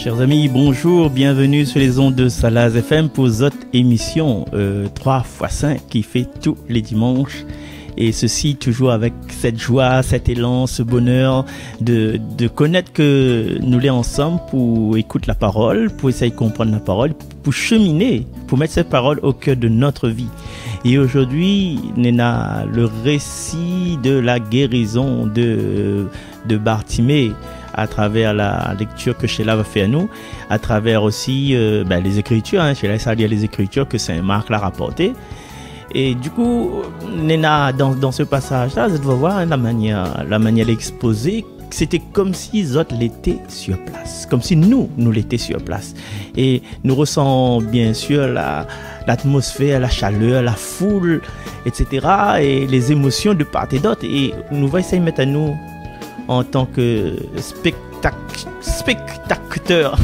Chers amis, bonjour, bienvenue sur les ondes de Salaz FM pour votre émission 3x5 qui fait tous les dimanches. Et ceci toujours avec cette joie, cet élan, ce bonheur de connaître que nous sommes ensemble pour écouter la parole, pour essayer de comprendre la parole, pour cheminer, pour mettre cette parole au cœur de notre vie. Et aujourd'hui, on a le récit de la guérison de Bartimée à travers la lecture que Sheila va faire à nous, à travers aussi les Écritures. Sheila ça lire les Écritures que Saint Marc l'a rapporté. Et du coup, Nena, dans ce passage-là, vous allez voir la manière d'exposer, c'était comme si les autres l'étaient sur place, comme si nous l'étions sur place. Et nous ressentons bien sûr l'atmosphère, la chaleur, la foule, etc. et les émotions de part et d'autre. Et nous allons essayer de mettre à nous en tant que spectateur.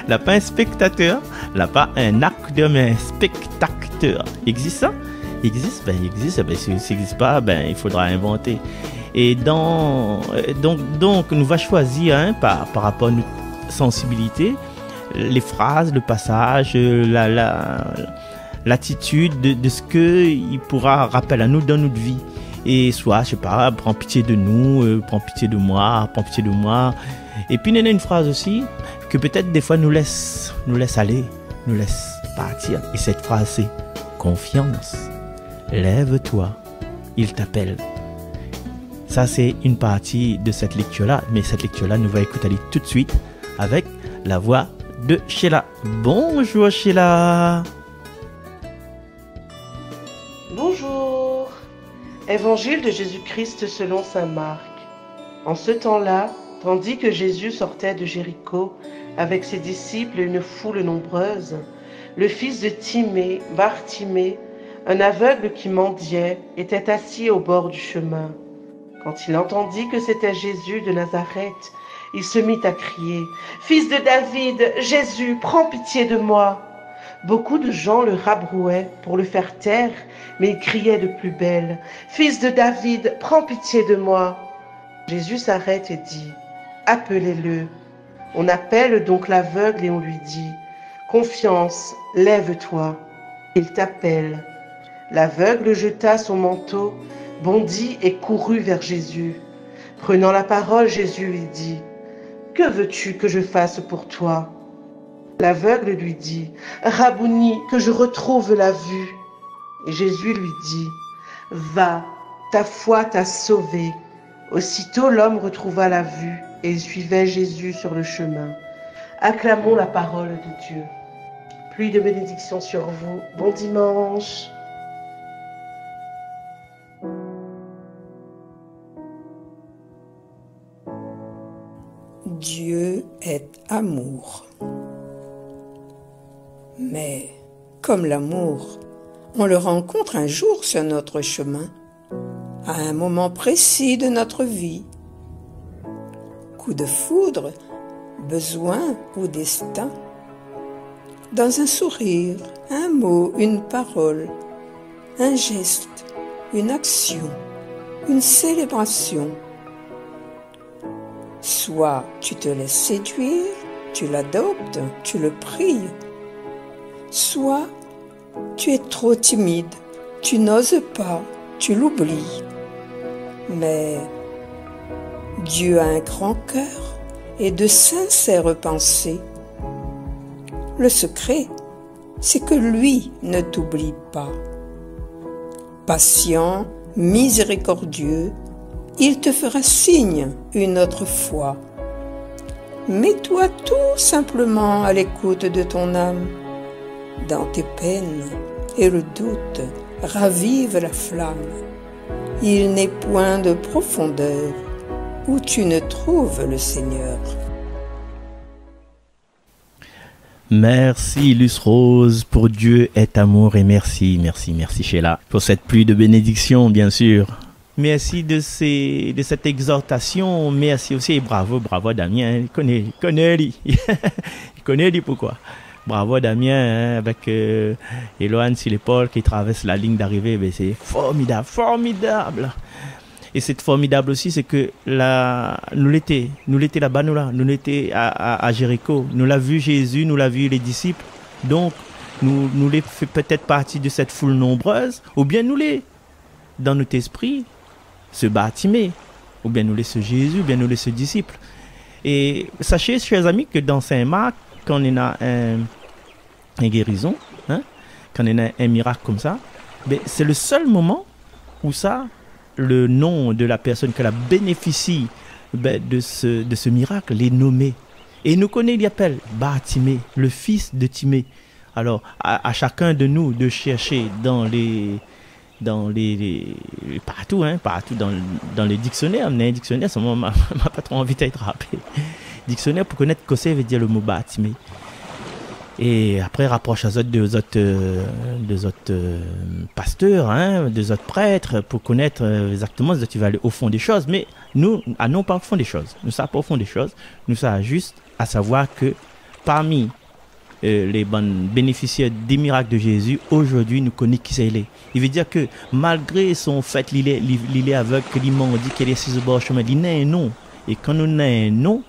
Là, pas un spectateur, là, pas un acteur, mais un spectateur. Existe ça? Existe? Ben, existe. Ben, si ça n'existe pas, ben, il faudra inventer. Et donc, nous va choisir par rapport à notre sensibilité, les phrases, le passage, l'attitude de ce qu'il pourra rappeler à nous dans notre vie. Et soit, je sais pas, prends pitié de nous, prends pitié de moi, prends pitié de moi. Et puis, il y a une phrase aussi que peut-être des fois nous laisse aller, nous laisse partir. Et cette phrase, c'est confiance. Lève-toi, il t'appelle. Ça, c'est une partie de cette lecture-là. Mais cette lecture-là, nous va écouter tout de suite avec la voix de Sheila. Bonjour Sheila. Bonjour. Évangile de Jésus-Christ selon saint Marc. En ce temps-là, tandis que Jésus sortait de Jéricho avec ses disciples et une foule nombreuse, le fils de Timée, Bartimée, un aveugle qui mendiait, était assis au bord du chemin. Quand il entendit que c'était Jésus de Nazareth, il se mit à crier « Fils de David, Jésus, prends pitié de moi !» Beaucoup de gens le rabrouaient pour le faire taire, mais il criait de plus belle « Fils de David, prends pitié de moi !» Jésus s'arrête et dit « Appelez-le !» On appelle donc l'aveugle et on lui dit « Confiance, lève-toi !» Il t'appelle. L'aveugle jeta son manteau, bondit et courut vers Jésus. Prenant la parole, Jésus lui dit « Que veux-tu que je fasse pour toi ?» L'aveugle lui dit « Rabouni, que je retrouve la vue. » Et Jésus lui dit « Va, ta foi t'a sauvé. » Aussitôt l'homme retrouva la vue et il suivait Jésus sur le chemin. Acclamons la parole de Dieu. Pluie de bénédictions sur vous. Bon dimanche. Dieu est amour. Mais, comme l'amour, on le rencontre un jour sur notre chemin, à un moment précis de notre vie. Coup de foudre, besoin ou destin. Dans un sourire, un mot, une parole, un geste, une action, une célébration. Soit tu te laisses séduire, tu l'adoptes, tu le pries. Soit tu es trop timide, tu n'oses pas, tu l'oublies. Mais Dieu a un grand cœur et de sincères pensées. Le secret, c'est que lui ne t'oublie pas. Patient, miséricordieux, il te fera signe une autre fois. Mets-toi tout simplement à l'écoute de ton âme. Dans tes peines et le doute, ravive la flamme. Il n'est point de profondeur où tu ne trouves le Seigneur. Merci Luce Rose pour Dieu est amour et merci Sheila pour cette pluie de bénédictions bien sûr. Merci de cette exhortation, merci aussi et bravo Damien, il connaît lui, il connaît lui pourquoi. Bravo Damien avec Eloane sur l'épaule qui traverse la ligne d'arrivée, c'est formidable. Et c'est formidable aussi, c'est que nous l'étions là-bas, nous l'étions à Jéricho. Nous l'a vu Jésus, nous l'a vu les disciples. Donc, nous les fait peut-être partie de cette foule nombreuse, ou bien nous les, dans notre esprit, ce Bartimée, ou bien nous les ce Jésus, ou bien nous les ce disciple. Et sachez, chers amis, que dans Saint Marc, quand on a une guérison, quand on a un miracle comme ça, ben, c'est le seul moment où ça, le nom de la personne qui a bénéficié de ce miracle est nommé. Et nous connaissons, il appelle Bartimée, le fils de Timée. Alors, à chacun de nous de chercher partout dans les dictionnaires. On a un dictionnaire, ça m'a pas trop envie d'être rappelé. Dictionnaire pour connaître ce que veut dire le mot Bartimée. Et après, rapproche deux autres pasteurs, deux autres prêtres, pour connaître exactement ce que tu vas aller au fond des choses. Mais nous, non pas au fond des choses. Nous ne savons pas au fond des choses. Nous savons juste à savoir que parmi les bonnes bénéficiaires des miracles de Jésus, aujourd'hui, nous connaissons qui c'est. Il veut dire que malgré son fait, il est aveugle, que l'imam dit qu'il est sur le bord chemin, il n'a un nom. Et quand nous avons un nom,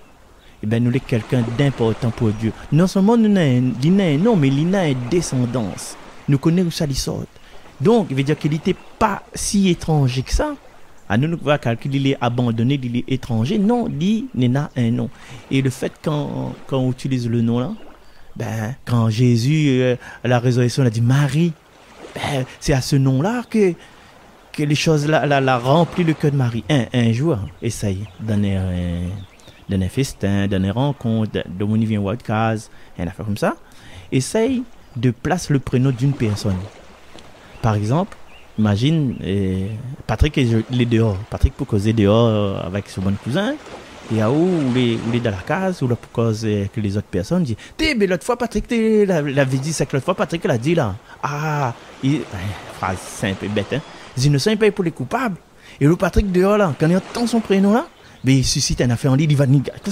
eh ben, nous sommes quelqu'un d'important pour Dieu. Non seulement nous avons un nom, mais il a une descendance. Nous connaissons où ça lui sort. Donc, il veut dire qu'il n'était pas si étranger que ça. À nous voir qu'il est abandonné, il est étranger. Non, il n'a un nom. Et le fait quand on utilise le nom là, ben, quand Jésus, à la résurrection, il a dit Marie, ben, c'est à ce nom-là que les choses là rempli le cœur de Marie. Un jour, essaye donner un festin, donner une rencontre, de mon vient podcast, une affaire comme ça. Essaye de placer le prénom d'une personne. Par exemple, imagine Patrick il est dehors. Patrick pour causer dehors avec son bon cousin. Et à où il est dans la case, ou là pour cause que les autres personnes disent mais l'autre fois Patrick l'avait dit, c'est que l'autre fois Patrick l'a dit là. Phrase simple et bête, hein. Les innocents payent pour les coupables. Et le Patrick dehors là, quand il entend son prénom là, mais il suscite un affaire en ligne, il va dire que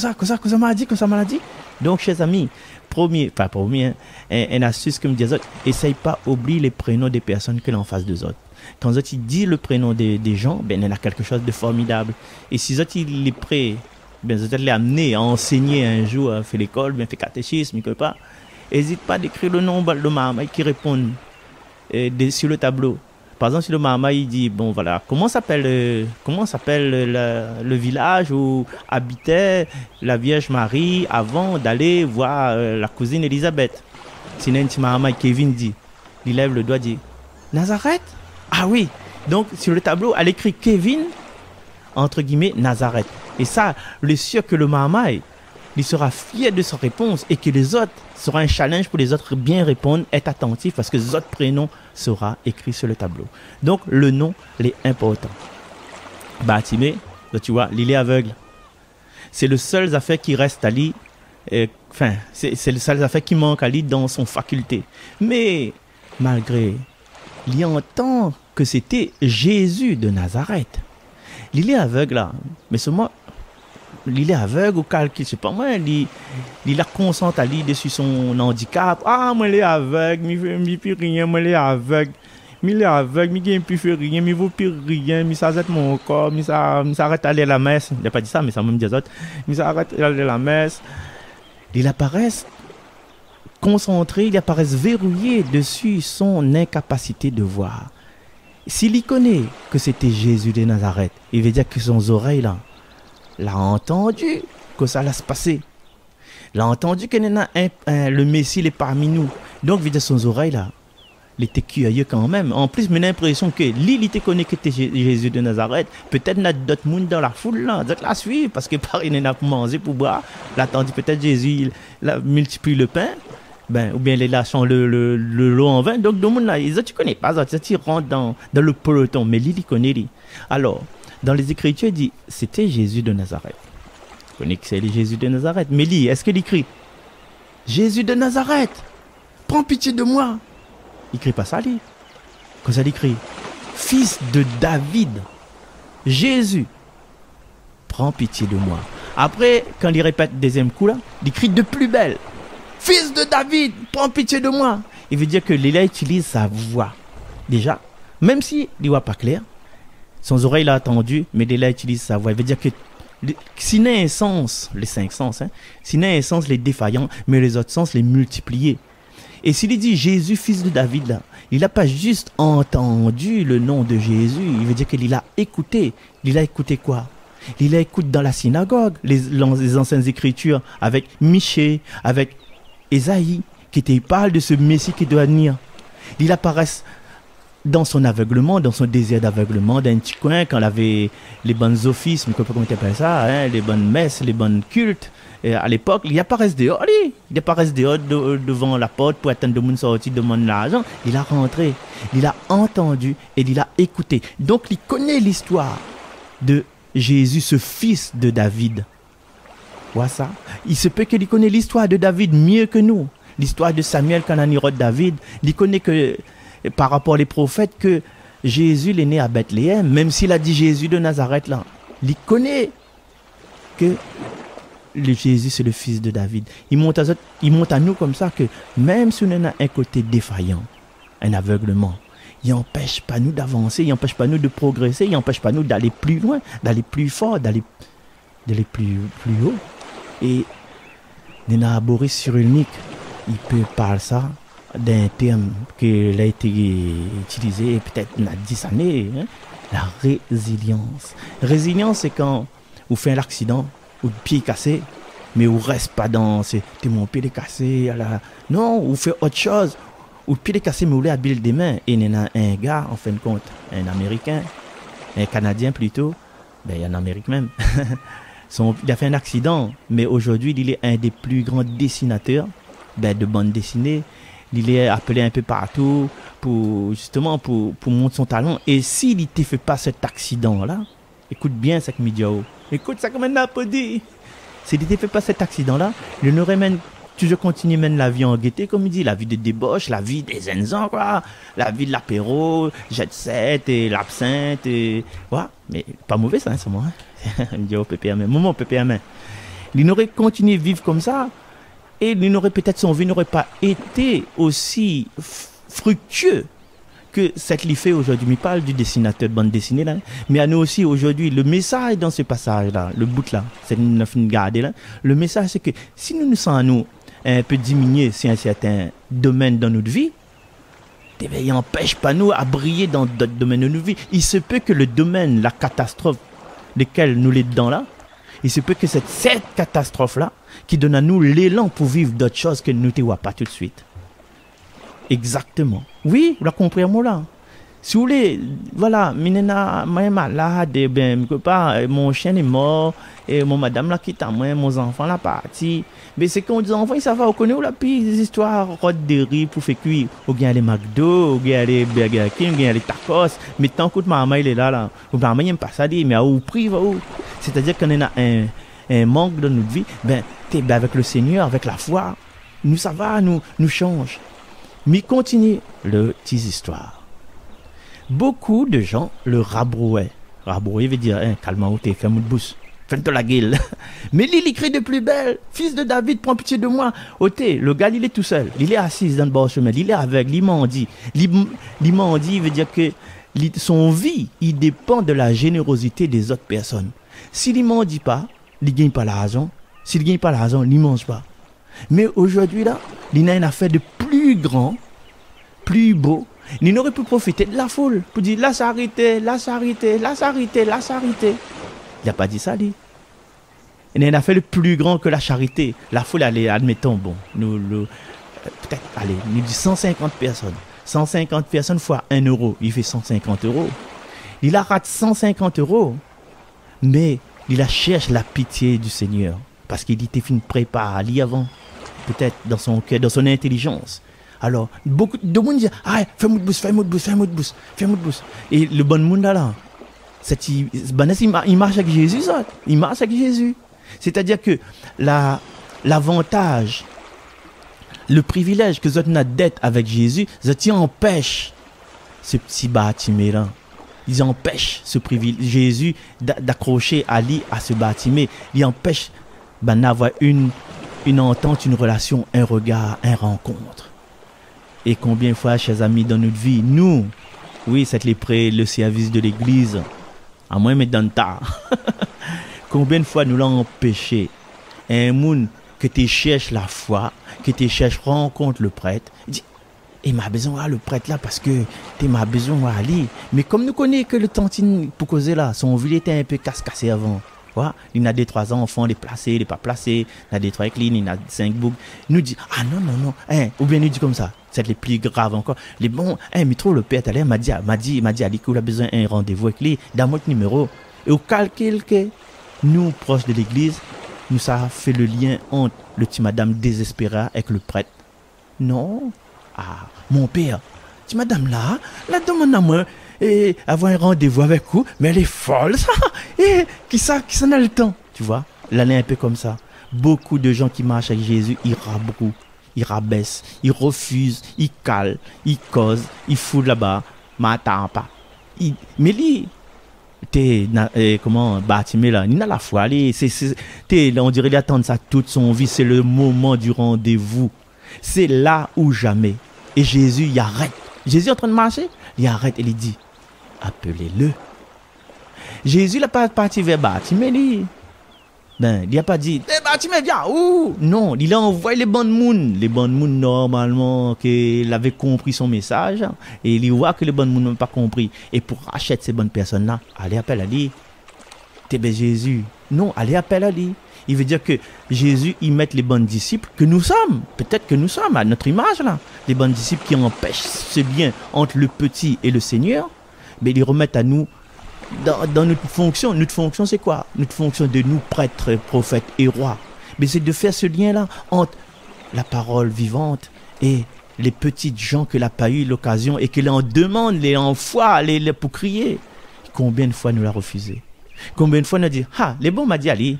ça m'a dit. Donc, chers amis, une astuce que me dit, essaye pas oublier les prénoms des personnes que l'on en face d'eux autres. Quand tu dis le prénom des gens, ben, il y a quelque chose de formidable. Et si il est prêt, ben, vous allez amener à enseigner un jour, à faire l'école, bien fait catéchisme, quelque part. N'hésite pas d'écrire le nom de Mahamay qui répond sur le tableau. Par exemple, si le Mahamay il dit, bon voilà, comment s'appelle le village où habitait la Vierge Marie avant d'aller voir la cousine Elisabeth. Si un petit Mahamay Kevin dit, il lève le doigt, dit, Nazareth? Ah oui, donc sur le tableau, elle écrit Kevin, entre guillemets, Nazareth. Et ça, le sûr que le Mahamay, il sera fier de sa réponse et que les autres, sera un challenge pour les autres bien répondre, être attentifs parce que les autres prénoms sera écrit sur le tableau. Donc, le nom, il est important. Bartimée, tu vois, il est aveugle. C'est le seul affaire qui reste à lui, c'est le seul affaire qui manque à lui dans son faculté. Mais, malgré, il entend que c'était Jésus de Nazareth. Il est aveugle là, mais seulement il est aveugle ou calcul, je sais pas moi, il a consent à lui dessus son handicap. Ah, moi il est aveugle, je plus rien, moi il est aveugle. Il est aveugle, je ne peux plus rien, je ne veux plus rien, je s'arrête mon corps, je s'arrête d'aller à la messe. Il n'a pas dit ça, mais ça me dit ça. Je s'arrête d'aller à la messe. Il apparaît concentré, il apparaît verrouillé dessus son incapacité de voir. S'il y connaît que c'était Jésus de Nazareth, il veut dire que son oreille là, l'a entendu que ça allait se passer. L'a entendu que le Messie est parmi nous. Donc, il veut dire son oreille là, il était curieux quand même. En plus, j'ai l'impression que il te connaît que c'était Jésus de Nazareth. Peut-être il y a d'autres monde dans la foule là, d'autres la suivent parce que par il n'a pas mangé pour boire. L'attendit peut-être Jésus, il a multiplié le pain. Ben, ou bien les lâchant le lot en vin. Donc, le monde là, ils tu connais pas, ils rentrent dans le peloton, mais il connaît lui. Alors, dans les Écritures, il dit, c'était Jésus de Nazareth. On connaît que c'est Jésus de Nazareth. Mais lui, est-ce qu'il écrit Jésus de Nazareth, prends pitié de moi. Il écrit pas ça, lui. Quand ça écrit Fils de David, Jésus, prends pitié de moi. Après, quand il répète deuxième coup là, il écrit de plus belle. Fils de David, prends pitié de moi. Il veut dire que Léla utilise sa voix. Déjà, même si il ne voit pas clair, Son oreille l'a entendu, mais il a utilisé sa voix. Il veut dire que s'il a un sens, les 5 sens, s'il a un sens, les défaillants, mais les autres sens, les multiplier. Et s'il dit Jésus, fils de David, là, il n'a pas juste entendu le nom de Jésus, il veut dire qu'il a écouté. Il a écouté quoi? Il a écouté dans la synagogue, les anciennes écritures, avec Michée, avec Ésaïe, qui parle de ce Messie qui doit venir. Il apparaît dans son aveuglement, dans son désir d'aveuglement, d'un petit coin, quand il avait les bonnes offices, mais comment tu appelles ça, les bonnes messes, les bonnes cultes. Et à l'époque, il apparaît dehors, il apparaît dehors devant la porte pour attendre de monde sortir, demander l'argent. Il a rentré, il a entendu et il a écouté. Donc, il connaît l'histoire de Jésus, ce fils de David. Voilà ça. Il se peut qu'il connaît l'histoire de David mieux que nous. L'histoire de Samuel, Cananirod, David. Il connaît que, par rapport aux prophètes, que Jésus est né à Bethléem, même s'il a dit Jésus de Nazareth là. Il connaît que Jésus c'est le fils de David. Il monte à nous comme ça que même si on a un côté défaillant, un aveuglement, il n'empêche pas nous d'avancer, il n'empêche pas nous de progresser, il n'empêche pas nous d'aller plus loin, d'aller plus fort, d'aller plus haut. Et Nena Boris Cyrulnik, il peut parler ça d'un terme qui a été utilisé peut-être il y a 10 années, la résilience. Résilience, c'est quand vous faites un accident, ou le pied cassé, mais vous ne restez pas dans c'est mon pied est cassé. Non, vous faites autre chose. Ou le pied est cassé, mais vous voulez habiller des mains. Et il y a un gars, en fin de compte, un Américain, un Canadien plutôt, il y a un Amérique même. Il a fait un accident, mais aujourd'hui, il est un des plus grands dessinateurs de bande dessinée. Il est appelé un peu partout pour montrer son talent. Et s'il ne te fait pas cet accident-là, écoute bien ce que Midiao. Écoute ça comme un apodi. S'il ne te fait pas cet accident-là, il n'aurait même toujours continué même la vie en gaieté, comme il dit, la vie de débauche, la vie des zenzans, quoi. La vie de l'apéro, jet set et l'absinthe et voilà. Mais pas mauvais ça, c'est moi. Midiao PPM, moment PPM. Il n'aurait continué à vivre comme ça. Et il n'aurait peut-être son vie n'aurait pas été aussi fructueux que cette li fait aujourd'hui. Il parle du dessinateur de bande dessinée là, mais à nous aussi aujourd'hui le message dans ce passage là, le bout là, c'est une garde là. Le message c'est que si nous nous sentons un peu diminuer sur un certain domaine dans notre vie, il n'empêche pas nous à briller dans d'autres domaines de notre vie. Il se peut que le domaine, la catastrophe, lequel nous l'est dedans là, il se peut que cette catastrophe là qui donne à nous l'élan pour vivre d'autres choses que nous ne voyons pas tout de suite. Exactement. Oui, vous l'avez compris, moi là. Si vous voulez, voilà, minena, moi malade, mon chien est mort, et mon madame là quitte à moi, mon enfant là parti. Mais c'est quand on dit enfants, ça va, on connaît où la pire des histoires, rôde de riz pour faire cuire. Ou bien les McDo, ou bien les Burger King, ou bien les tacos. Mais tant que maman il est là, ou maman il n'aime pas ça, mais à où prix va où? C'est-à-dire qu'on a un manque dans notre vie, avec le Seigneur, avec la foi, nous ça va, nous change. Mais continue le petite histoire. Beaucoup de gens le rabrouaient. Rabrouer veut dire, calme-toi, fais-moi de bouche, fais-toi la gueule. Mais il crie de plus belle, fils de David, prends pitié de moi. Oté, le gars, il est tout seul. Il est assis dans le bord chemin, il est aveugle, il mendie. Il mendie veut dire que son vie, il dépend de la générosité des autres personnes. S'il ne mendie pas, il ne gagne pas l'argent. S'il ne gagne pas l'argent, il ne mange pas. Mais aujourd'hui, là, il a une affaire de plus grand, plus beau. Il n'aurait pu profiter de la foule pour dire la charité, la charité, la charité, la charité. Il n'a pas dit ça, lui. Il a une affaire de plus grand que la charité. La foule, allez, admettons, bon, peut-être, allez, nous dit 150 personnes. 150 personnes fois 1 euro, il fait 150 euros. Il a raté 150 euros, mais il a cherché la pitié du Seigneur. Parce qu'il était fait une prépa à lire avant, peut-être dans son cœur, dans son intelligence. Alors, beaucoup de monde dit, fais-moi de bouche, fais-moi de bouche, fais-moi de bouche, fais-moi de bouche. Et le bon monde là, il marche avec Jésus, ça. Il marche avec Jésus. C'est-à-dire que l'avantage, le privilège que vous avez d'être avec Jésus, ça empêche ce petit bâtiment là. Ils empêchent ce privilège, Jésus d'accrocher Ali à ce bâtiment. Il empêche d'avoir une entente, une relation, un regard, une rencontre. Et combien de fois, chers amis, dans notre vie, nous, oui, c'est le service de l'église, À moins, mais dans le tas. Combien de fois nous l'avons empêché? Un monde que tu cherches la foi, que tu cherches rencontre le prêtre, il dit, il m'a besoin le prêtre là parce que tu m'as besoin aller. Mais comme nous connaissons que le tantine pour causer là, son ville était un peu casse-cassé avant. Voilà. Il a des 3 enfants, les placés, les pas placés, il a des 3 clean, il a 5 boucs. Nous dit, ah non, ou bien nous dit comme ça, c'est les plus graves encore. Les bons, mais trop le père allait m'a dit, Ali, qu'il a besoin d'un rendez-vous avec lui, dans notre numéro. Et au calcul que nous, proches de l'église, nous ça fait le lien entre le petit madame désespérée avec le prêtre. Non. Ah, mon père, petit madame là, la demande à moi, et avoir un rendez-vous avec vous, mais elle est folle, ça. Et qui s'en a le temps, tu vois? L'année un peu comme ça. Beaucoup de gens qui marchent avec Jésus, ils rabrouent, ils rabaissent, ils refusent, ils calent, ils causent, ils foutent là-bas, m'attends pas. Mais lui, comment bâtiment là, il n'a la foi, on dirait qu'il attend ça toute son vie, c'est le moment du rendez-vous. C'est là ou jamais. Et Jésus, il arrête. Jésus est en train de marcher, il arrête et il dit, appelez-le. Jésus n'a pas parti vers Bâtiment, il n'a pas dit, Bâtiment, viens, ouh. Non, il a envoyé les bonnes mounes. Les bonnes mounes, normalement, qu'il avait compris son message, et il voit que les bonnes mounes n'ont pas compris. Et pour racheter ces bonnes personnes-là, allez, appelle à lui. T'es bien Jésus. Non, allez, appelle à lui. Il veut dire que Jésus, il met les bons disciples que nous sommes. Peut-être que nous sommes à notre image, là. Les bons disciples qui empêchent ce lien entre le petit et le Seigneur. Mais ils remettent à nous dans notre fonction. Notre fonction, c'est quoi? Notre fonction de nous, prêtres, prophètes et rois. Mais c'est de faire ce lien-là entre la parole vivante et les petites gens que n'a pas eu l'occasion et que l'on demande, les en foi, les pour crier. Combien de fois nous l'a refusé? Combien de fois nous a dit, ah, les bons m'a dit, allez.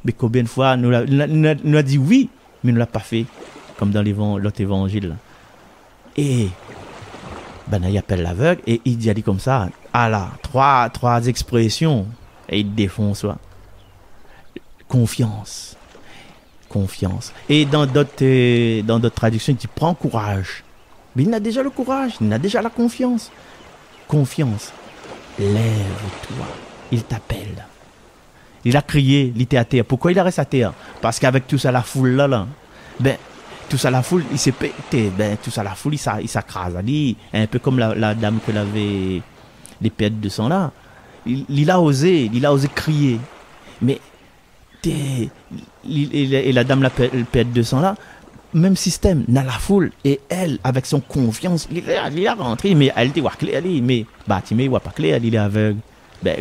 Mais combien de fois nous a dit oui, mais nous ne l'a pas fait, comme dans l'autre évangile. Et il appelle l'aveugle et il dit comme ça, ah là, trois expressions, et il défonce. Confiance. Et dans d'autres traductions, il dit prends courage. Mais il a déjà le courage, il a déjà la confiance. Confiance. Lève-toi. Il t'appelle. Il a crié, il était à terre. Pourquoi il reste à terre? Parce qu'avec tout ça, la foule là, tout ça, la foule, il s'est pété. Tout ça, la foule, il s'accrase. Un peu comme la dame que l'avait les pertes de sang là. Il a osé crier. Mais, et la dame, la perte de sang là, même système, dans la foule. Et elle, avec son confiance, il a rentré, mais elle était clair, mais Bâtiment, il voit pas clair, il est aveugle.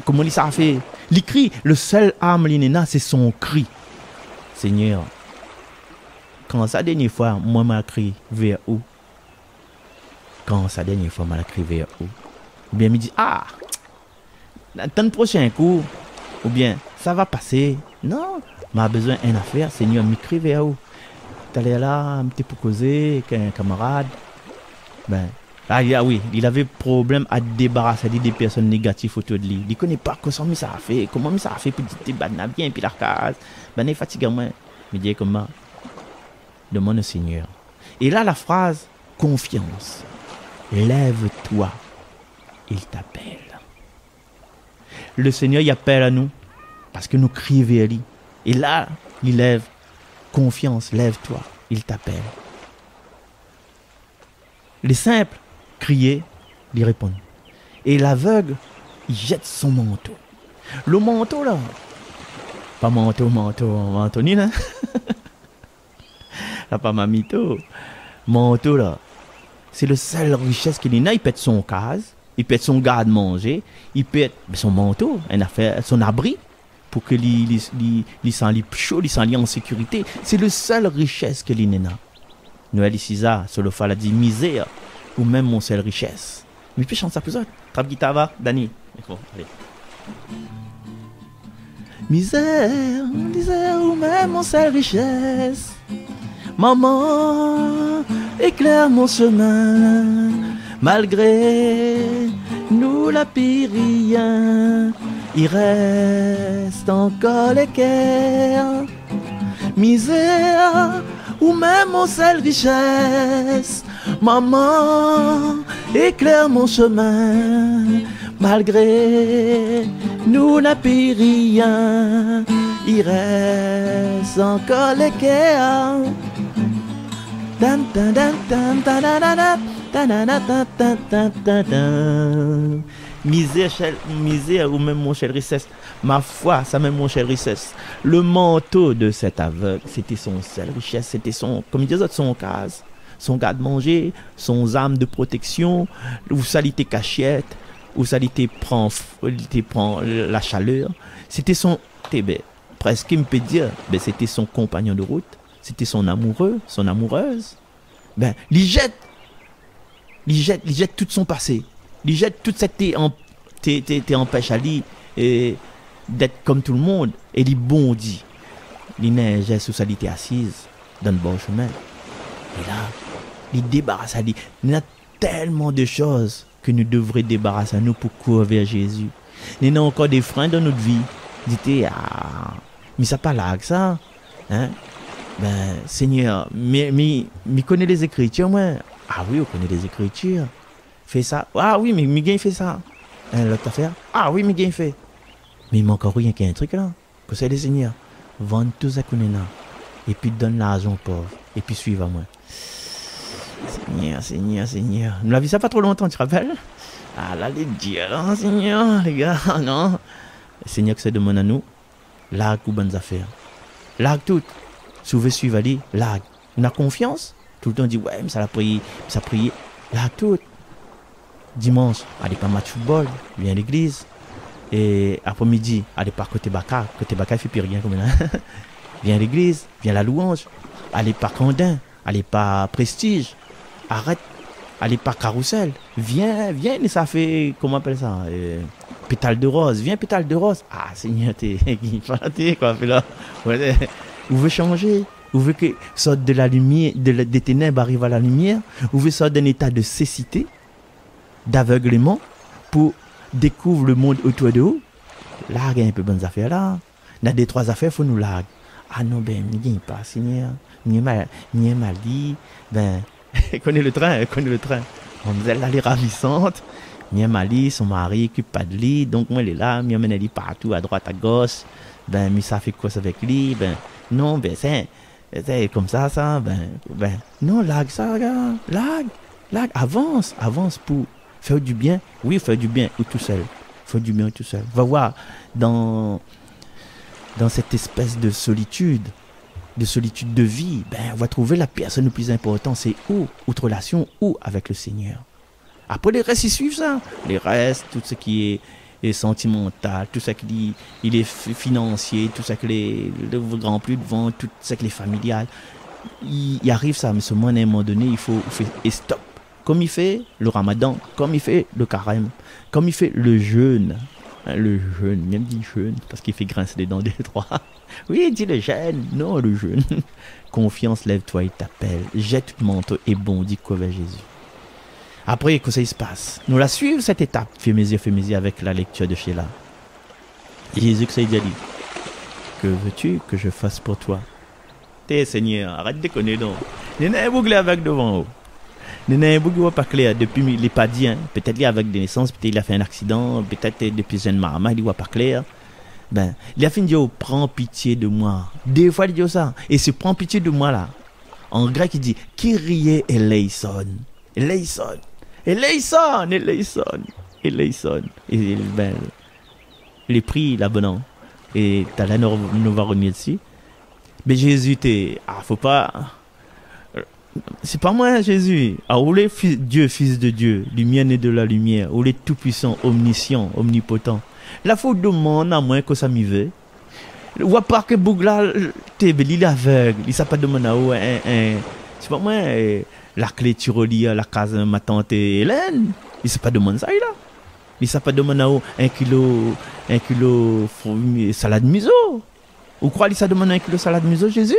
Comment il s'en fait? Il crie, le seul âme l'inéna, c'est son cri. Seigneur, quand sa dernière fois, moi m'a crié vers où? Quand sa dernière fois, m'a crié vers où? Ou bien, il me dit, dans le prochain coup, ou bien, ça va passer. Non, m'a besoin d'une affaire, Seigneur, m'écrit vers où? T'allais là, un petit peu causer avec un camarade. Il avait problème à débarrasser des personnes négatives autour de lui. Il ne connaît pas comment ça a fait, pour dire bien, puis la case. Il est fatigué, moi. Il dit comment? Demande au Seigneur. Et là, la phrase, confiance. Lève-toi. Il t'appelle. Le Seigneur, il appelle à nous, parce que nous crions vers lui. Et là, il lève. Confiance, lève-toi. Il t'appelle. Les simples, crier, lui répondent. Et l'aveugle, il jette son manteau. Le manteau là, pas manteau, Anthony là. Là, pas mamito. Manteau là, c'est le seul richesse qu'il a. Il pète son case, il pète son garde-manger, il pète son manteau, son abri, pour que il s'en chaud, il s'en en sécurité. C'est le seul richesse qu'il a. Noël ici, sur le fall a dit misère, ou même mon seule richesse. Mais puis chante ça pour ça. Trappe guitare, Dani. Bon, allez. Misère, ou même mon seule richesse. Maman, éclaire mon chemin. Malgré nous la pire rien, il reste encore l'équerre. Misère, ou même mon seule richesse. Maman, éclaire mon chemin. Malgré nous n'a plus rien, il reste encore les cœurs. Misère ou même mon cher Richesse, ma foi, ça même mon cher Richesse. Le manteau de cet aveugle, c'était son seule richesse, c'était son, comme il disait, son case, son garde-manger, son arme de protection, où ça l'était cachette, où ça l'était prend la chaleur. C'était son, presque il me peut dire, c'était son compagnon de route, c'était son amoureux, son amoureuse. Il jette tout son passé. Il jette toute cette empêche à lui d'être comme tout le monde. Et il bondit. Il neige sous sa était assise dans le bon chemin. Et là, il débarrasse à lui. Il y a tellement de choses que nous devrions débarrasser à nous pour courir vers Jésus. Il y a encore des freins dans notre vie. Dites, mais ça pas là que ça. Hein? Seigneur, mais connaît les Écritures, moi. Ah oui, on connaît les Écritures. Fais ça. Ah oui, mais Miguel fait ça. L'autre affaire. Ah oui, Miguel fait. Mais il manque encore rien qu'il y a un truc là. Que c'est le Seigneur. Vendre tout ça qu'on est là. Et puis donne l'argent aux pauvres. Et puis suivre à moi. Seigneur. Nous l'avons vu ça pas trop longtemps, tu te rappelles? Ah là, les dieux, là, Seigneur, les gars, non. Le Seigneur que c'est demande à nous. Largue ou bonnes affaires. Largue tout. Si vous voulez suivre à lui, largue. On a confiance. Tout le temps on dit, ouais, mais ça l'a prié. Ça a prié. Largue tout. Dimanche, allez pas match football, viens à l'église. Et après-midi, allez pas côté Baka. Côté Baka, il fait plus rien comme ça. Viens à l'église, viens à la louange. Allez pas Candin, allez pas Prestige. Arrête, allez pas Carousel. Viens, et ça fait, comment on appelle ça? Pétale de rose, viens pétale de rose. Ah, Seigneur, t'es quoi, fait là? Vous voulez changer? Vous voulez que sorte de la lumière, des ténèbres arrive à la lumière? Vous voulez sortir d'un état de cécité? D'aveuglement pour découvrir le monde autour de vous. Largue un peu bonnes affaires là. Dans des trois affaires, il faut nous larguer. Ah non, n'y a pas, Seigneur. N'y a mal dit. Connais le train. On nous elle est ravissante. N'y a mal dit, son mari qui pas de lit. Donc, moi, elle est là. M'y emmène elle partout, à droite, à gauche. Mais ça fait quoi avec lui? Non, c'est comme ça. Non, largue ça, gars. Largue. Avance pour faire du bien. Oui, faire du bien ou tout seul. Faire du bien ou tout seul. Va voir dans cette espèce de solitude de vie, on va trouver la personne le plus important. C'est outre relation, avec le Seigneur. Après, les restes, ils suivent ça. Les restes, tout ce qui est sentimental, tout ce qui est financier, tout ce qui est le grand plus de vente, tout ce qui est familial. Il arrive ça, mais seulement à un moment donné, il faut faire stop. Comme il fait le ramadan, comme il fait le carême, comme il fait le jeûne. Même dit jeûne, parce qu'il fait grincer les dents des trois. Oui, il dit le jeûne, non le jeûne. Confiance, lève-toi, il t'appelle. Jette tout manteau et bondis vers Jésus. Après, que ça se passe? Nous la suivons cette étape. Fais mes yeux avec la lecture de Sheila. Jésus que ça dit. Que veux-tu que je fasse pour toi? Seigneur, arrête de déconner donc. Il y a un bouclé avec devant vous. Il y a un bouclé pas clair depuis il n'est pas dit. Peut-être avec des naissances, peut-être il a fait un accident, peut-être depuis jeune maman, il ne voit pas clair. Il a fini de dire, prends pitié de moi. Des fois, il dit ça. Et ce prends pitié de moi là. En grec, il dit, Kyrie eleison. Eleison. Et les prix là-bas. Et t'as là, nous va revenir dessus. Mais Jésus, faut pas. C'est pas moi, Jésus. Où est Dieu, Fils de Dieu, lumière née de la lumière, où est tout-puissant, omniscient, omnipotent. La faute demande à moi que ça m'y veut. On voit pas que Bougla, il est aveugle. Il ne sait pas demander à c'est pas moi, la clé Tiroli à la case de ma tante Hélène. Il ne sait pas demander ça, là. Il ne sait pas demander à 1 kilo salade miso. Ou croit qu'il ça demande 1 kilo salade miso, Jésus?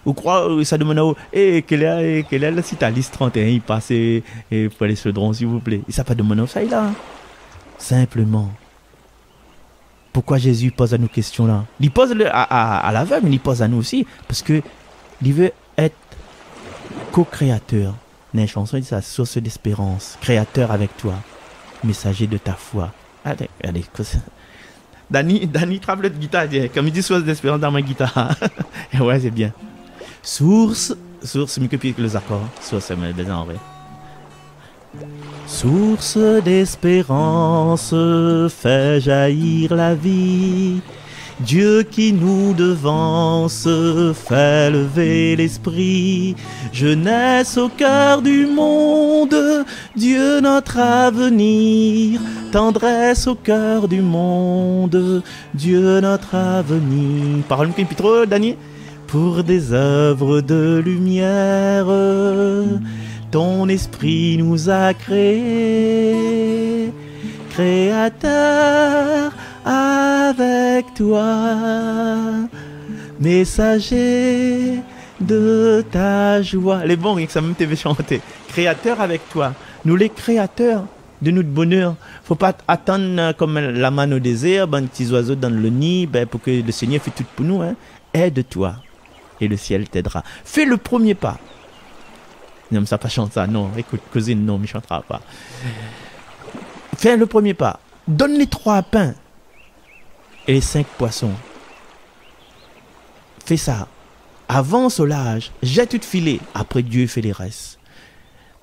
Ou croit ça demande quelle est la citalis 31, il passe pour aller sur le drone, s'il vous plaît. Il ne sait pas demander ça, là. Simplement. Pourquoi Jésus pose à nous question là? Il pose à l'aveugle, mais il pose à nous aussi. Parce que il veut être co-créateur. Dans une chanson, il dit ça, source d'espérance. Créateur avec toi. Messager de ta foi. Allez, Dani trappe le guitare, comme il dit, source d'espérance dans ma guitare. Ouais, c'est bien. Source, mieux que pire que les accords. Source, c'est bien en vrai. Source d'espérance, fait jaillir la vie. Dieu qui nous devance, fait lever l'esprit. Jeunesse au cœur du monde, Dieu notre avenir. Tendresse au cœur du monde, Dieu notre avenir. Parole qui est trop, Daniel. Pour des œuvres de lumière, ton esprit nous a créés, Créateur avec toi, messager de ta joie. Les bons, que ça même t'avait chanté. Créateur avec toi. Nous les créateurs de notre bonheur. Faut pas attendre comme la manne au désert, ben, petits oiseaux dans le nid, ben, pour que le Seigneur fait tout pour nous. Hein. Aide-toi et le ciel t'aidera. Fais le premier pas. Non, mais ça pas chanter ça. Non, écoute, cousine, non, mais chantera pas. Fais le premier pas. Donne les 3 pains et les 5 poissons. Fais ça. Avance au large. Jette tout filet. Après, Dieu fait les restes.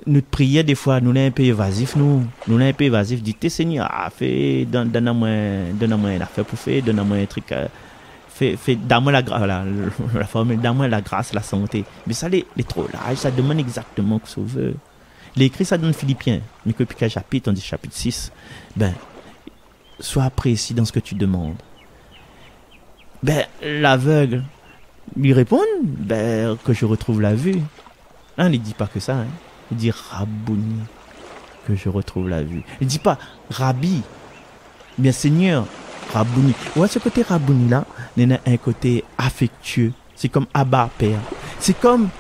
Notre prière, des fois, nous sommes un peu évasifs, nous sommes un peu évasifs. Dites, Seigneur, donne-moi une affaire pour faire, donne-moi un truc. Donne-moi la grâce, la formule, donne-moi la grâce, la santé. Mais ça, les trop large, ça demande exactement ce qu'on veut. L'écrit, ça donne Philippiens. Mais que quel chapitre, on dit chapitre 6. Ben, sois précis dans ce que tu demandes. Ben, l'aveugle lui répond, ben, que je retrouve la vue. Il ne dit pas que ça, hein. Il dit Rabouni, que je retrouve la vue. Il ne dit pas Rabbi, bien Seigneur, Rabouni. Ouais, ce côté Rabouni là, il y a un côté affectueux. C'est comme Abba, Père. C'est comme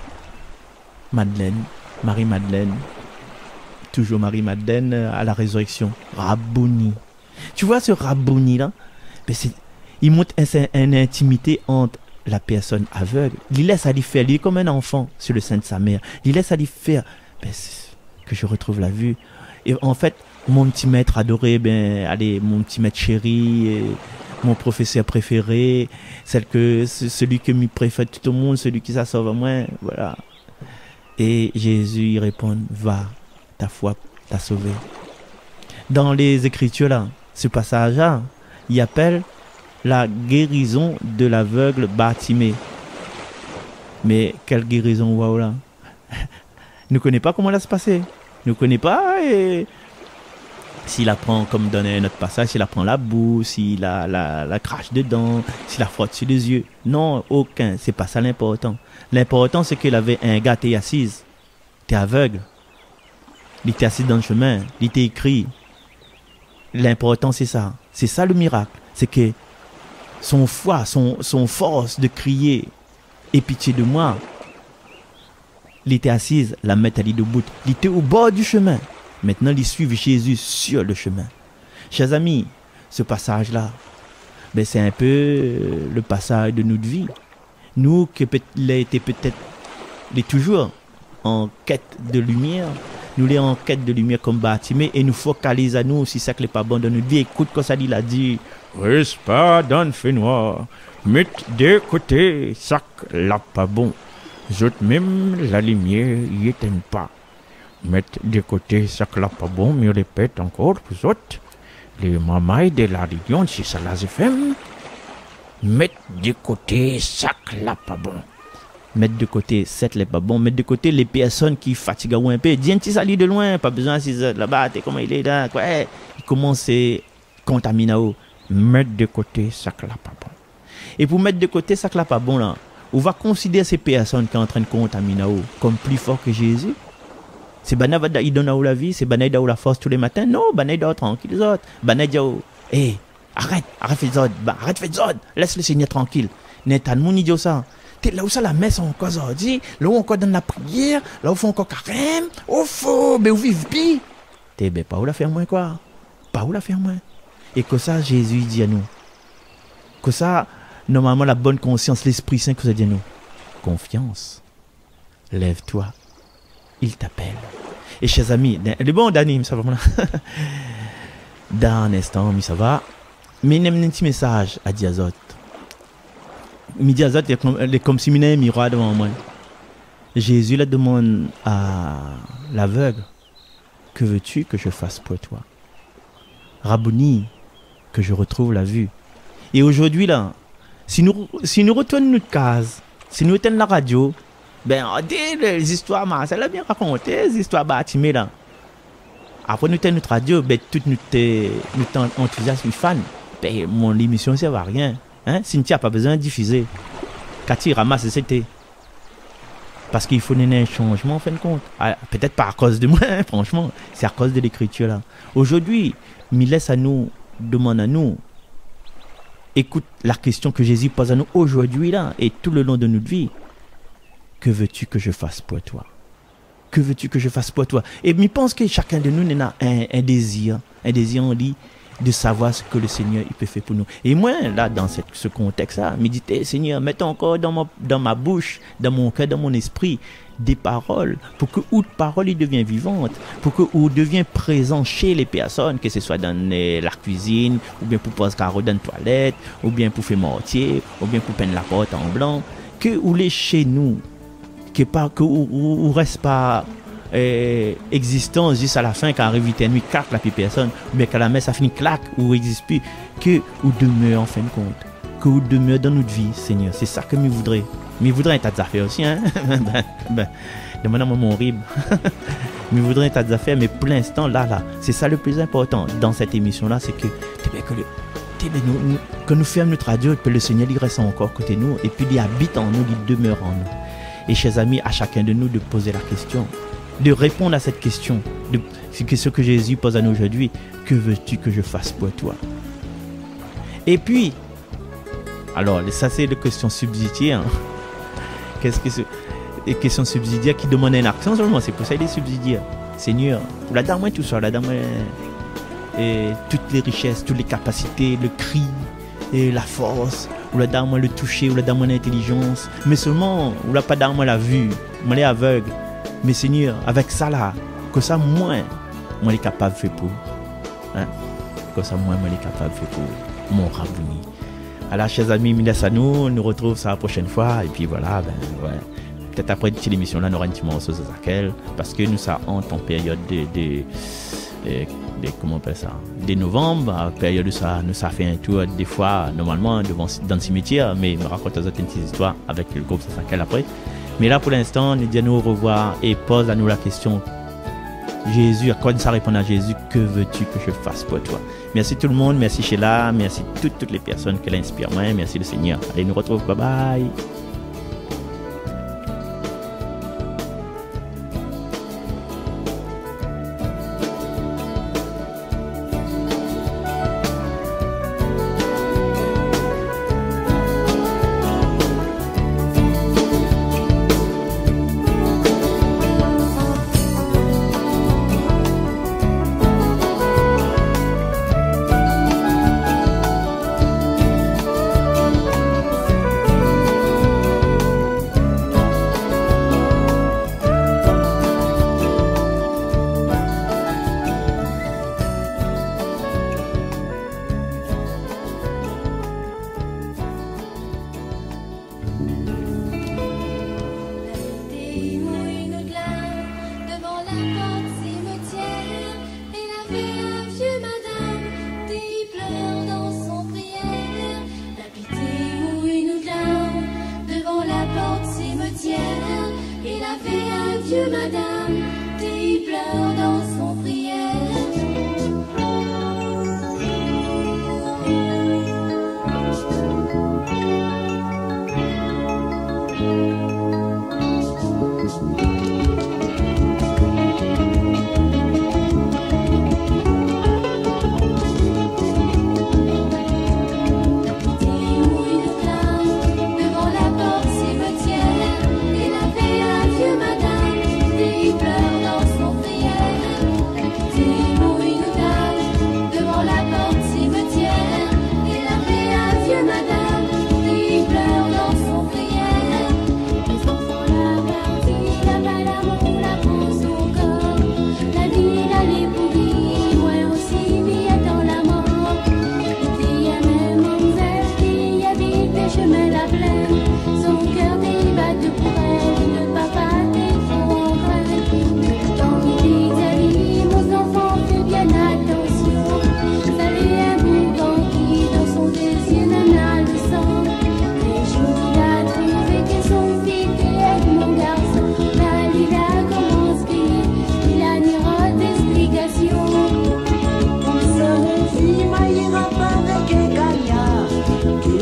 Madeleine, Marie-Madeleine. Toujours Marie-Madeleine à la résurrection. Rabouni. Tu vois ce Rabouni là, ben il montre une intimité entre la personne aveugle. Il laisse aller faire. Il est comme un enfant sur le sein de sa mère. Il laisse aller faire. Ben, que je retrouve la vue. Et en fait, mon petit maître adoré, ben, allez, mon petit maître chéri, mon professeur préféré, celui que me préfère tout le monde, celui qui s'assauve à moi, voilà. Et Jésus il répond, va, ta foi t'a sauvé. Dans les Écritures là, ce passage-là, il appelle la guérison de l'aveugle Bartimée. Mais quelle guérison, waouh là. Ne connaît pas comment ça se passait. Ne connaît pas et s'il apprend comme donner un autre passage, s'il apprend la boue, s'il la crache dedans, s'il la frotte sur les yeux. Non, aucun. C'est pas ça l'important. L'important c'est qu'il avait un gars t'es assise. T'es aveugle. Il était assis dans le chemin. Il était écrit. L'important c'est ça. C'est ça le miracle. C'est que son foi, son force de crier aie pitié de moi. Il était assise, la mettre à l'île debout. Il était au bord du chemin. Maintenant, il suit Jésus sur le chemin. Chers amis, ce passage-là, ben, c'est un peu le passage de notre vie. Nous, qui était peut-être toujours en quête de lumière, nous les en quête de lumière comme Bartimée et nous focaliser à nous si ça n'est pas bon dans notre vie. Écoute quand ça dit, il a dit, reste pas dans le fait noir, mettez de côté ça là pas bon. Zot même la lumière y éteigne pas. Mettez de côté ça là pas bon, mais répète encore pour autres. Les mamans de la religion, si ça la fait, mettez de côté ça là pas bon. Mettre de côté, c'est pas bon. Mettre de côté les personnes qui fatiguent un peu. Dis un petit salut de loin, pas besoin de 6 heures là-bas, t'es comment il est là, quoi. Il commence à contaminer. Mettre de côté, ça là pas bon. Et pour mettre de côté, ça là pas bon, là, on va considérer ces personnes qui sont en train de contaminer comme plus fort que Jésus. C'est Bana il donne la vie, c'est Bana la force tous les matins. Non, Bana tranquille les autres. Bana hey, arrête les autres, arrête les autres, laisse le Seigneur tranquille. N'est-ce mon idiot ça? Là où ça la messe encore aujourd'hui, là où encore dans la prière, là où on encore carême, au faux, mais où vivent bien. T'es ben pas où la faire moins quoi? Pas où la faire moins. Et que ça, Jésus dit à nous. Que ça, normalement, la bonne conscience, l'Esprit Saint, que ça dit à nous. Confiance. Lève-toi. Il t'appelle. Et chers amis, le bon Dani, ça va là. Dans un instant, mais ça va. Mais il y a un petit message à Diazot. Diazot est comme si il y a un miroir devant moi. Jésus la demande à l'aveugle, que veux-tu que je fasse pour toi? Rabouni, que je retrouve la vue. Et aujourd'hui là, si nous retournons notre case, si nous éteignons la radio, ben on dit les histoires, Marcel a bien raconté, les histoires bâtimées là. Après nous éteignons notre radio, ben tout nous enthousiasme fan. Ben mon émission ne sert à rien. Hein? Cynthia n'a pas besoin de diffuser. Cathy ramasse c'était. Parce qu'il faut donner un changement en fin de compte. Ah, peut-être pas à cause de moi, hein, franchement. C'est à cause de l'écriture là. Aujourd'hui, il laisse à nous, demande à nous. Écoute la question que Jésus pose à nous aujourd'hui là et tout le long de notre vie. Que veux-tu que je fasse pour toi? Que veux-tu que je fasse pour toi? Et je pense que chacun de nous a un désir en lui de savoir ce que le Seigneur il peut faire pour nous. Et moi, là, dans ce contexte-là, je me dis, Seigneur, mets encore dans ma bouche, dans mon cœur, dans mon esprit, des paroles, pour que ou parole il devient vivante, pour que ou devient présent chez les personnes, que ce soit dans la cuisine, ou bien pour poser carreau dans la toilette, ou bien pour faire mortier, ou bien pour peindre la porte en blanc, que ou les chez nous, que ou reste pas existence juste à la fin quand arrive vite nuit claque la personne ou bien quand la messe a fini claque ou n'existe plus, que ou demeure en fin de compte, que ou demeure dans notre vie, Seigneur. C'est ça que je voudrais un tas d'affaires aussi, hein. Demande à mon horrible. Je voudrais un tas d'affaires, mais pour l'instant là c'est ça le plus important dans cette émission là, c'est que nous fermons notre radio, que le Seigneur il reste encore côté nous et puis il habite en nous, il demeure en nous. Et chers amis, à chacun de nous de poser la question, de répondre à cette question, c'est ce que Jésus pose à nous aujourd'hui. Que veux-tu que je fasse pour toi? Et puis, alors ça c'est la question subsidiaire. Qu'est-ce que c'est? Les questions subsidiaires qui demandent une action seulement, c'est pour ça qu'il est subsidiaire. Seigneur, la dame tout ça, la dame toutes les richesses, toutes les capacités, le cri, et la force, ou la dame le toucher, ou la dame l'intelligence, mais seulement, ou la pas dame la vue, moi les aveugle. Mais Seigneur, avec ça là, que ça moi est capable de faire pour. Hein? Que ça moi est capable de faire pour mon Rabouni. Alors chers amis, merci à nous retrouvons ça la prochaine fois. Et puis voilà, peut-être après cette émission là, nous aurons un petit morceau de Zakel, parce que nous ça entre en période de comment on appelle ça, de novembre, à période où ça nous ça fait un tour des fois normalement dans le cimetière, mais me raconte une petite histoire avec le groupe Zakel après. Mais là, pour l'instant, nous disons au revoir et pose à nous la question. Jésus, à quoi ça répond à Jésus? Que veux-tu que je fasse pour toi? Merci tout le monde, merci Sheila, merci toutes les personnes qui l'inspirent. Merci le Seigneur. Allez, nous retrouve. Bye bye.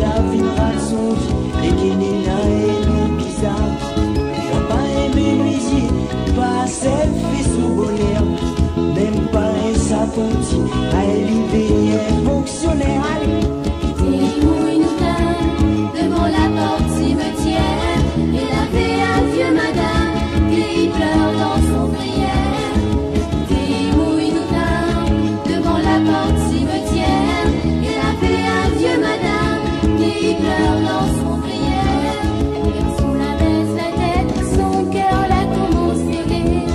la vivra son vie, et qui n'est là et lui bizarre. N'a pas aimé nuisier, pas celle fait sous bonheur, même pas un saponti, à élever un fonctionnaire. Devant la porte cimetière, et la paix à vieux madame qui pleure dans son prière. Devant la porte cimetière, et la paix à vieux madame qui pleure dans son prière. Le garçon la baisse la tête, son cœur la commence serrée.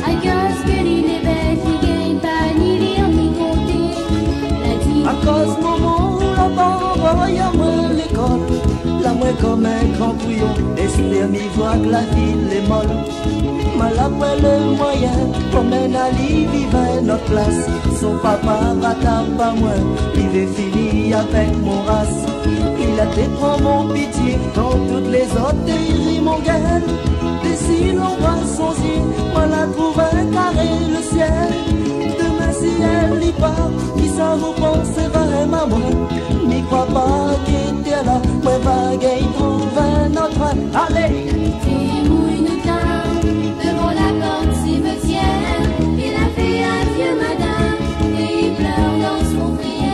À cause que l'île est belle, qui gagne pas ni lire ni compter. La dit à cause maman, la barre, y'a moins l'école. La moins comme un grand bouillon, espère m'y voir que la ville est molle. Mal après le moyen, comme un ali vivait notre place. Son papa rattrape pas moins, il est fini avec mon race. Il a déprend mon pitié, quand toutes les autres dérives mon gueule. Et si l'embrasse son yeux, moi la trouve un carré le ciel. Demain si elle y part, qui ça vous pensez vraiment moi? N'y crois pas qu'il était là, moi vague et trouve un autre. Allez! devant la porte cimetière, il a fait un vieux madame et il pleure dans son prière.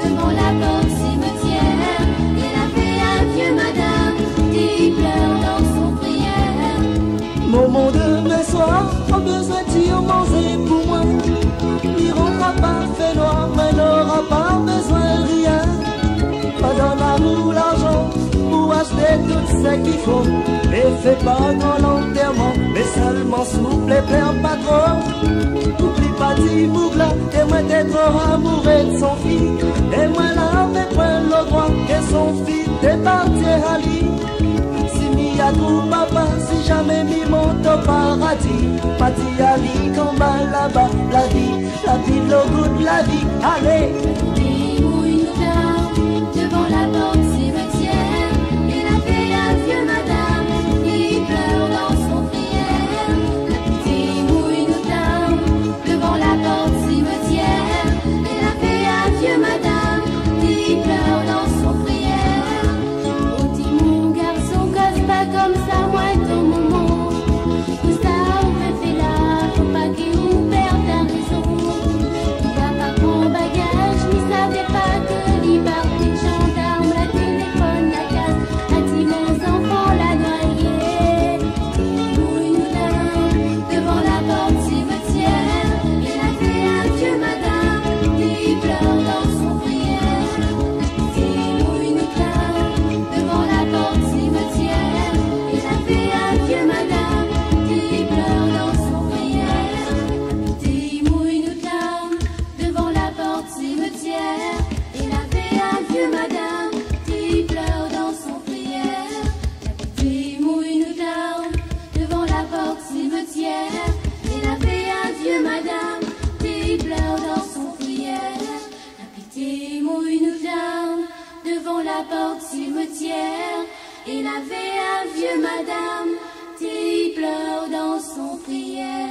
Devant la porte cimetière, il a fait un vieux madame et il pleure dans son prière. Moment de mes soirs, a besoin de manger pour moi. Il rentrera pas fait noir, mais n'aura pas besoin de rien. Pas dans l'amour, l'argent, pour acheter tout ce qu'il faut. Et fais pas grand l'enterrement, mais seulement souple et perds pas trop. Oublie pas d'y bougla, et moi t'es trop amoureux de son fils. Et moi là, mais point le droit, que son fils t'est parti à lui. Si mi a tout papa, si jamais mi monte au paradis. Parti à lui, combat là-bas, la vie, le goût de la vie, allez! Devant la porte cimetière, il a fait un vieux madame qui pleure dans son prière. La petite mouille nous tarde. Devant la porte cimetière, il a fait un vieux madame qui pleure dans son prière. Oh dis mon garçon, cause pas comme ça, moi ton moment. Tout ça on fait là, faut pas qu'il nous perde la raison. Il va pas prendre bagage, ni savait pas que l'y partait gendarme, la téléphone, la casse, a dit mon enfant la noyée. Mouille nous devant la porte cimetière, il a fait un vieux madame qui pleure dans son prière. Mouille nous devant la porte cimetière, il a fait un vieux madame qui pleure dans son prière. Mouille nous devant la porte cimetière, il a fait un vieux madame qui pleure dans son prière. La petite mouille nous devant la porte cimetière, il a fait un vieux madame qui pleure dans son prière. La petite mouille nous devant la porte cimetière, il a fait un vieux madame qui pleure dans son prière.